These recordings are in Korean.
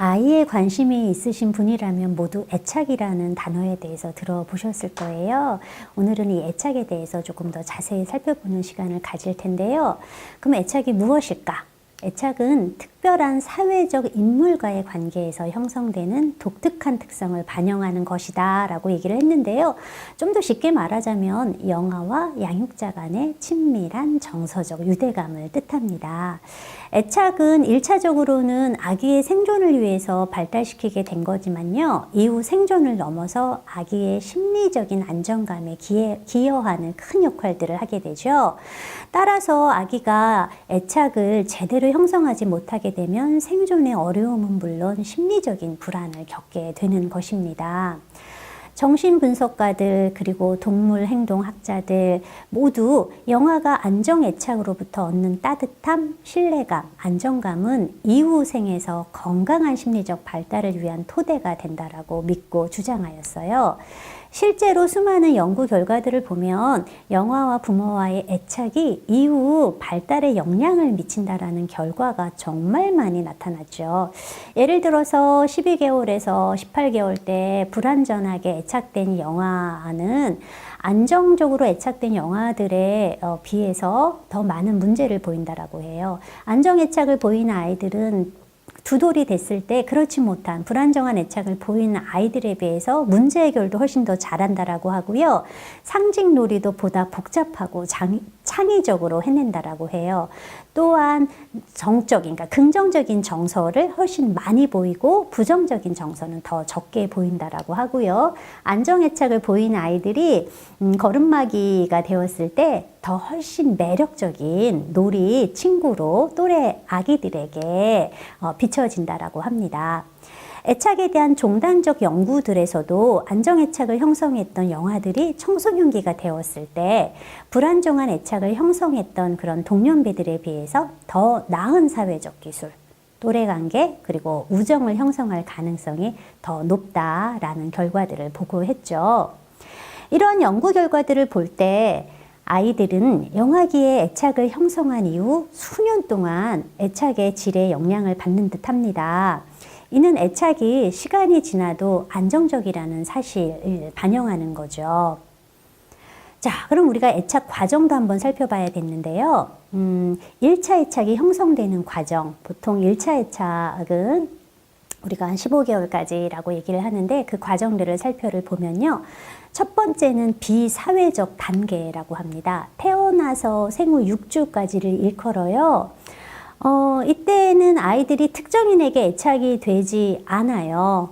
아이에 관심이 있으신 분이라면 모두 애착이라는 단어에 대해서 들어보셨을 거예요. 오늘은 이 애착에 대해서 조금 더 자세히 살펴보는 시간을 가질 텐데요. 그럼 애착이 무엇일까? 애착은 특별한 사회적 인물과의 관계에서 형성되는 독특한 특성을 반영하는 것이다 라고 얘기를 했는데요. 좀 더 쉽게 말하자면 영아와 양육자 간의 친밀한 정서적 유대감을 뜻합니다. 애착은 1차적으로는 아기의 생존을 위해서 발달시키게 된 거지만요. 이후 생존을 넘어서 아기의 심리적인 안정감에 기여하는 큰 역할들을 하게 되죠. 따라서 아기가 애착을 제대로 형성하지 못하게 되면 생존의 어려움은 물론 심리적인 불안을 겪게 되는 것입니다. 정신분석가들 그리고 동물행동학자들 모두 영아가 안정애착으로부터 얻는 따뜻함, 신뢰감, 안정감은 이후 생에서 건강한 심리적 발달을 위한 토대가 된다라고 믿고 주장하였어요. 실제로 수많은 연구 결과들을 보면 영아와 부모와의 애착이 이후 발달에 영향을 미친다라는 결과가 정말 많이 나타났죠. 예를 들어서 12개월에서 18개월 때 불완전하게 애착된 영아는 안정적으로 애착된 영아들에 비해서 더 많은 문제를 보인다라고 해요. 안정애착을 보이는 아이들은 두 돌이 됐을 때 그렇지 못한 불안정한 애착을 보이는 아이들에 비해서 문제 해결도 훨씬 더 잘한다라고 하고요. 상징 놀이도 보다 복잡하고 창의적으로 해낸다라고 해요. 또한 정적인, 그러니까 긍정적인 정서를 훨씬 많이 보이고 부정적인 정서는 더 적게 보인다라고 하고요. 안정애착을 보이는 아이들이 걸음마기가 되었을 때 더 훨씬 매력적인 놀이 친구로 또래 아기들에게 비춰진다라고 합니다. 애착에 대한 종단적 연구들에서도 안정애착을 형성했던 영아들이 청소년기가 되었을 때 불안정한 애착을 형성했던 그런 동년배들에 비해서 더 나은 사회적 기술, 또래관계 그리고 우정을 형성할 가능성이 더 높다라는 결과들을 보고했죠. 이런 연구 결과들을 볼 때 아이들은 영아기에 애착을 형성한 이후 수년 동안 애착의 질에 영향을 받는 듯 합니다. 이는 애착이 시간이 지나도 안정적이라는 사실을 반영하는 거죠. 자, 그럼 우리가 애착 과정도 한번 살펴봐야겠는데요. 1차 애착이 형성되는 과정, 보통 1차 애착은 우리가 한 15개월까지라고 얘기를 하는데 그 과정들을 살펴보면요. 첫 번째는 비사회적 단계라고 합니다. 태어나서 생후 6주까지를 일컬어요. 이때는 아이들이 특정인에게 애착이 되지 않아요.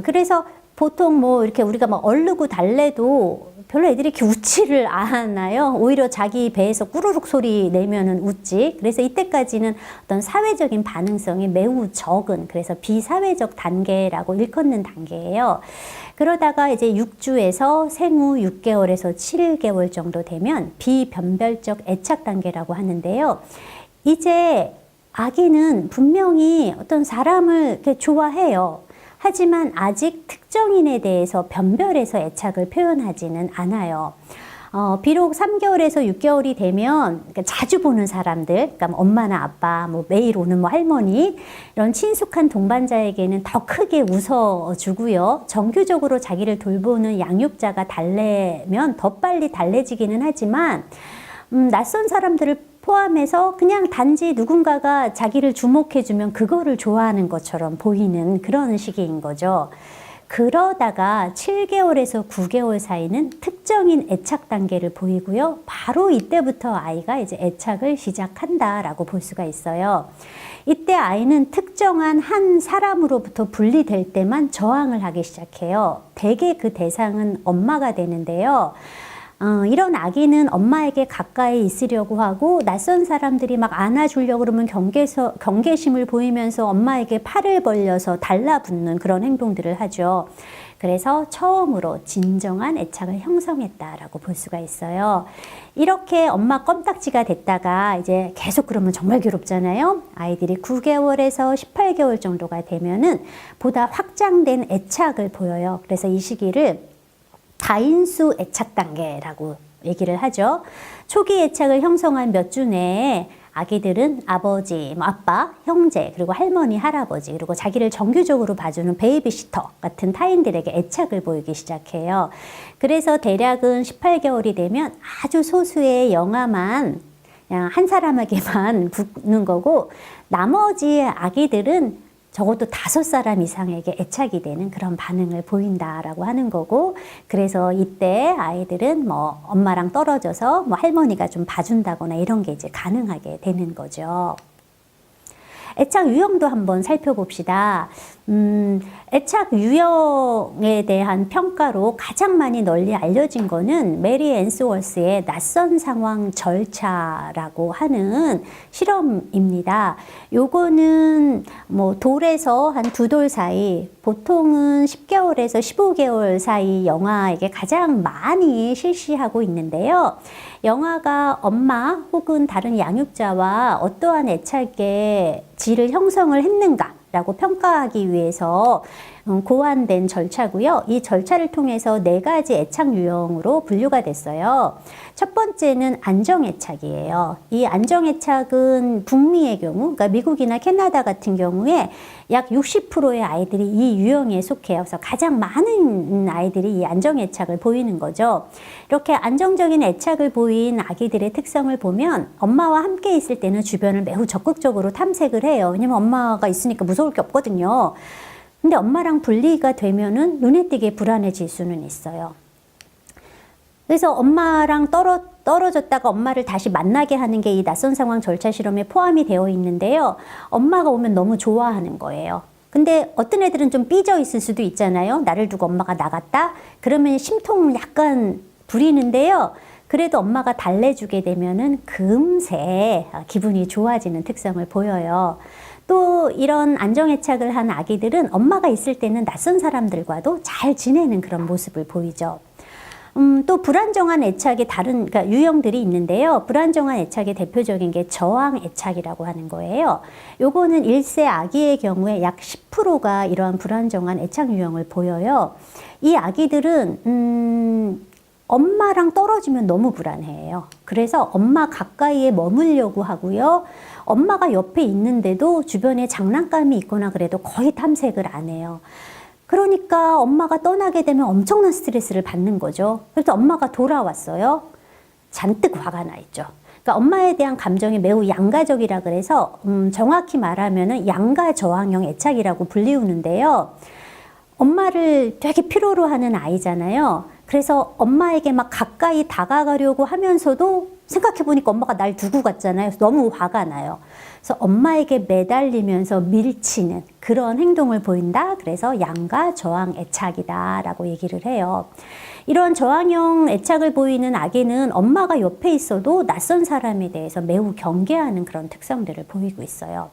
그래서 보통 뭐 이렇게 우리가 막 얼르고 달래도 별로 애들이 이렇게 웃지를 않아요. 오히려 자기 배에서 꾸르륵 소리 내면은 웃지. 그래서 이때까지는 어떤 사회적인 반응성이 매우 적은, 그래서 비사회적 단계라고 일컫는 단계예요. 그러다가 이제 6주에서 생후 6개월에서 7개월 정도 되면 비변별적 애착 단계라고 하는데요. 이제 아기는 분명히 어떤 사람을 이렇게 좋아해요. 하지만 아직 특정인에 대해서 변별해서 애착을 표현하지는 않아요. 비록 3개월에서 6개월이 되면 자주 보는 사람들, 그러니까 엄마나 아빠, 뭐 매일 오는 뭐 할머니, 이런 친숙한 동반자에게는 더 크게 웃어주고요. 정규적으로 자기를 돌보는 양육자가 달래면 더 빨리 달래지기는 하지만 낯선 사람들을 포함해서 그냥 단지 누군가가 자기를 주목해주면 그거를 좋아하는 것처럼 보이는 그런 시기인 거죠. 그러다가 7개월에서 9개월 사이는 특정인 애착 단계를 보이고요. 바로 이때부터 아이가 이제 애착을 시작한다라고 볼 수가 있어요. 이때 아이는 특정한 한 사람으로부터 분리될 때만 저항을 하기 시작해요. 대개 그 대상은 엄마가 되는데요. 이런 아기는 엄마에게 가까이 있으려고 하고 낯선 사람들이 막 안아주려고 그러면 경계심을 보이면서 엄마에게 팔을 벌려서 달라붙는 그런 행동들을 하죠. 그래서 처음으로 진정한 애착을 형성했다라고 볼 수가 있어요. 이렇게 엄마 껌딱지가 됐다가 이제 계속 그러면 정말 괴롭잖아요. 아이들이 9개월에서 18개월 정도가 되면은 보다 확장된 애착을 보여요. 그래서 이 시기를 다인수 애착 단계라고 얘기를 하죠. 초기 애착을 형성한 몇 주 내에 아기들은 아버지, 아빠, 형제, 그리고 할머니, 할아버지, 그리고 자기를 정규적으로 봐주는 베이비시터 같은 타인들에게 애착을 보이기 시작해요. 그래서 대략은 18개월이 되면 아주 소수의 영아만 그냥 한 사람에게만 붙는 거고, 나머지 아기들은 적어도 5사람 이상에게 애착이 되는 그런 반응을 보인다라고 하는 거고, 그래서 이때 아이들은 뭐 엄마랑 떨어져서 뭐 할머니가 좀 봐준다거나 이런 게 이제 가능하게 되는 거죠. 애착 유형도 한번 살펴봅시다. 애착 유형에 대한 평가로 가장 많이 널리 알려진 거는 메리 앤스워스의 낯선 상황 절차라고 하는 실험입니다. 요거는 뭐 돌에서 한 2돌 사이, 보통은 10개월에서 15개월 사이 영아에게 가장 많이 실시하고 있는데요. 영아가 엄마 혹은 다른 양육자와 어떠한 애착의 질을 형성을 했는가라고 평가하기 위해서 고안된 절차고요. 이 절차를 통해서 4가지 애착 유형으로 분류가 됐어요. 첫 번째는 안정애착이에요. 이 안정애착은 북미의 경우, 그러니까 미국이나 캐나다 같은 경우에 약 60%의 아이들이 이 유형에 속해요. 그래서 가장 많은 아이들이 이 안정애착을 보이는 거죠. 이렇게 안정적인 애착을 보인 아기들의 특성을 보면 엄마와 함께 있을 때는 주변을 매우 적극적으로 탐색을 해요. 왜냐면 엄마가 있으니까 무서울 게 없거든요. 근데 엄마랑 분리가 되면은 눈에 띄게 불안해질 수는 있어요. 그래서 엄마랑 떨어졌다가 엄마를 다시 만나게 하는 게 이 낯선 상황 절차 실험에 포함이 되어 있는데요. 엄마가 오면 너무 좋아하는 거예요. 근데 어떤 애들은 좀 삐져 있을 수도 있잖아요. 나를 두고 엄마가 나갔다? 그러면 심통을 약간 부리는데요. 그래도 엄마가 달래주게 되면은 금세 기분이 좋아지는 특성을 보여요. 또 이런 안정애착을 한 아기들은 엄마가 있을 때는 낯선 사람들과도 잘 지내는 그런 모습을 보이죠. 또 불안정한 애착의 그러니까 유형들이 있는데요. 불안정한 애착의 대표적인 게 저항애착이라고 하는 거예요. 요거는 1세 아기의 경우에 약 10%가 이러한 불안정한 애착 유형을 보여요. 이 아기들은 엄마랑 떨어지면 너무 불안해해요. 그래서 엄마 가까이에 머물려고 하고요. 엄마가 옆에 있는데도 주변에 장난감이 있거나 그래도 거의 탐색을 안 해요. 그러니까 엄마가 떠나게 되면 엄청난 스트레스를 받는 거죠. 그래서 엄마가 돌아왔어요. 잔뜩 화가 나 있죠. 그러니까 엄마에 대한 감정이 매우 양가적이라 그래서 정확히 말하면은 양가 저항형 애착이라고 불리우는데요. 엄마를 되게 필요로 하는 아이잖아요. 그래서 엄마에게 막 가까이 다가가려고 하면서도 생각해보니까 엄마가 날 두고 갔잖아요. 너무 화가 나요. 그래서 엄마에게 매달리면서 밀치는 그런 행동을 보인다. 그래서 양가 저항 애착이다 라고 얘기를 해요. 이런 저항형 애착을 보이는 아기는 엄마가 옆에 있어도 낯선 사람에 대해서 매우 경계하는 그런 특성들을 보이고 있어요.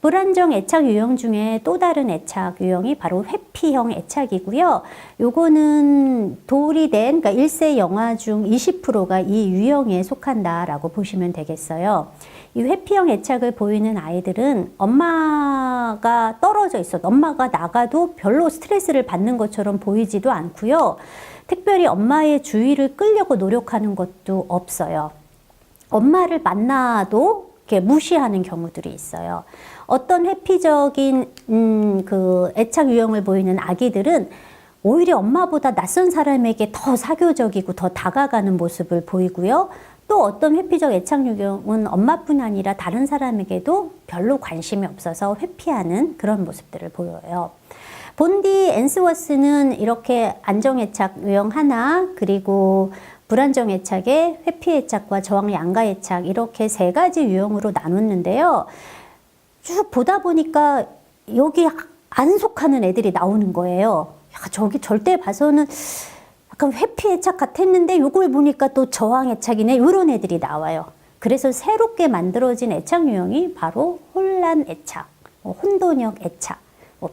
불안정 애착 유형 중에 또 다른 애착 유형이 바로 회피형 애착이고요. 요거는 돌이 된, 그러니까 1세 영아 중 20%가 이 유형에 속한다라고 보시면 되겠어요. 이 회피형 애착을 보이는 아이들은 엄마가 떨어져 있어도, 엄마가 나가도 별로 스트레스를 받는 것처럼 보이지도 않고요. 특별히 엄마의 주의를 끌려고 노력하는 것도 없어요. 엄마를 만나도 이렇게 무시하는 경우들이 있어요. 어떤 회피적인 그 애착 유형을 보이는 아기들은 오히려 엄마보다 낯선 사람에게 더 사교적이고 더 다가가는 모습을 보이고요. 또 어떤 회피적 애착 유형은 엄마뿐 아니라 다른 사람에게도 별로 관심이 없어서 회피하는 그런 모습들을 보여요. 본디 앤스워스는 이렇게 안정애착 유형 하나, 그리고 불안정애착의 회피애착과 저항 양가애착 이렇게 3가지 유형으로 나눴는데요. 쭉 보다 보니까 여기 안 속하는 애들이 나오는 거예요. 야, 저기 절대 봐서는 약간 회피애착 같았는데 요걸 보니까 또 저항애착이네, 이런 애들이 나와요. 그래서 새롭게 만들어진 애착 유형이 바로 혼란애착, 혼돈형 애착,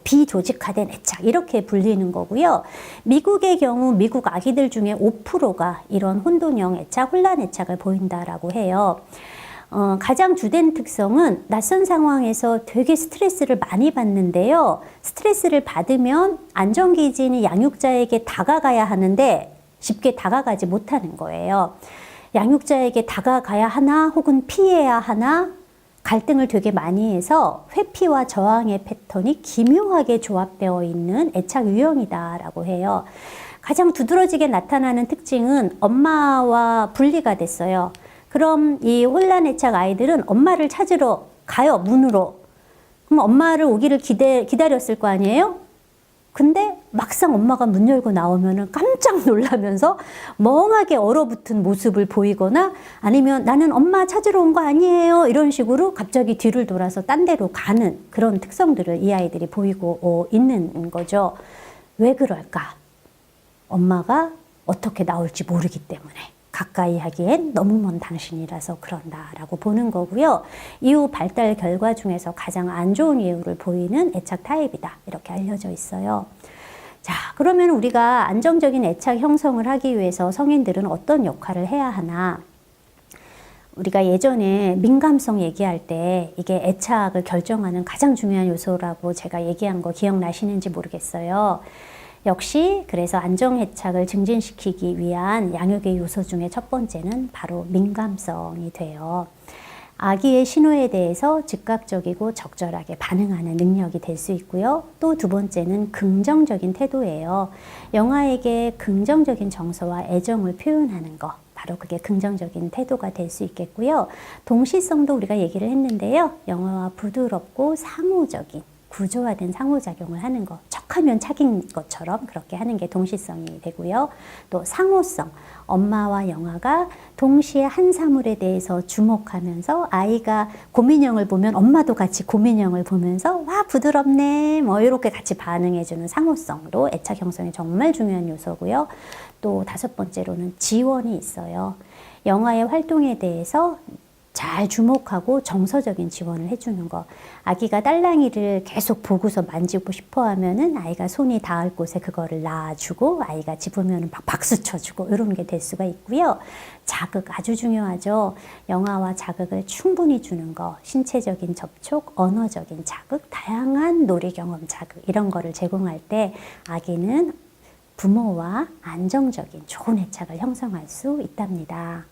비조직화된 애착 이렇게 불리는 거고요. 미국의 경우 미국 아기들 중에 5%가 이런 혼돈형 애착, 혼란애착을 보인다라고 해요. 가장 주된 특성은 낯선 상황에서 되게 스트레스를 많이 받는데요. 스트레스를 받으면 안정기지는 양육자에게 다가가야 하는데 쉽게 다가가지 못하는 거예요. 양육자에게 다가가야 하나 혹은 피해야 하나, 갈등을 되게 많이 해서 회피와 저항의 패턴이 기묘하게 조합되어 있는 애착 유형이다라고 해요. 가장 두드러지게 나타나는 특징은 엄마와 분리가 됐어요. 그럼 이 혼란 애착 아이들은 엄마를 찾으러 가요, 문으로. 그럼 엄마를 오기를 기다렸을 거 아니에요? 근데 막상 엄마가 문 열고 나오면은 깜짝 놀라면서 멍하게 얼어붙은 모습을 보이거나 아니면 나는 엄마 찾으러 온 거 아니에요. 이런 식으로 갑자기 뒤를 돌아서 딴 데로 가는 그런 특성들을 이 아이들이 보이고 있는 거죠. 왜 그럴까? 엄마가 어떻게 나올지 모르기 때문에. 가까이 하기엔 너무 먼 당신이라서 그런다라고 보는 거고요. 이후 발달 결과 중에서 가장 안 좋은 이유를 보이는 애착 타입이다. 이렇게 알려져 있어요. 자, 그러면 우리가 안정적인 애착 형성을 하기 위해서 성인들은 어떤 역할을 해야 하나? 우리가 예전에 민감성 얘기할 때 이게 애착을 결정하는 가장 중요한 요소라고 제가 얘기한 거 기억나시는지 모르겠어요. 역시 그래서 안정애착을 증진시키기 위한 양육의 요소 중에 첫 번째는 바로 민감성이 돼요. 아기의 신호에 대해서 즉각적이고 적절하게 반응하는 능력이 될 수 있고요. 또 두 번째는 긍정적인 태도예요. 영아에게 긍정적인 정서와 애정을 표현하는 거. 바로 그게 긍정적인 태도가 될 수 있겠고요. 동시성도 우리가 얘기를 했는데요. 영아와 부드럽고 상호적인 구조화된 상호작용을 하는 거, 척하면 착인 것처럼 그렇게 하는 게 동시성이 되고요. 또 상호성, 엄마와 영아가 동시에 한 사물에 대해서 주목하면서 아이가 곰인형을 보면 엄마도 같이 곰인형을 보면서 와 부드럽네 뭐 이렇게 같이 반응해주는 상호성도 애착 형성에 정말 중요한 요소고요. 또 다섯 번째로는 지원이 있어요. 영아의 활동에 대해서 잘 주목하고 정서적인 지원을 해주는 거. 아기가 딸랑이를 계속 보고서 만지고 싶어 하면은 아이가 손이 닿을 곳에 그거를 놔주고 아이가 집으면 막 박수 쳐주고 이런 게 될 수가 있고요. 자극 아주 중요하죠. 영아와 자극을 충분히 주는 거. 신체적인 접촉, 언어적인 자극, 다양한 놀이 경험 자극 이런 거를 제공할 때 아기는 부모와 안정적인 좋은 애착을 형성할 수 있답니다.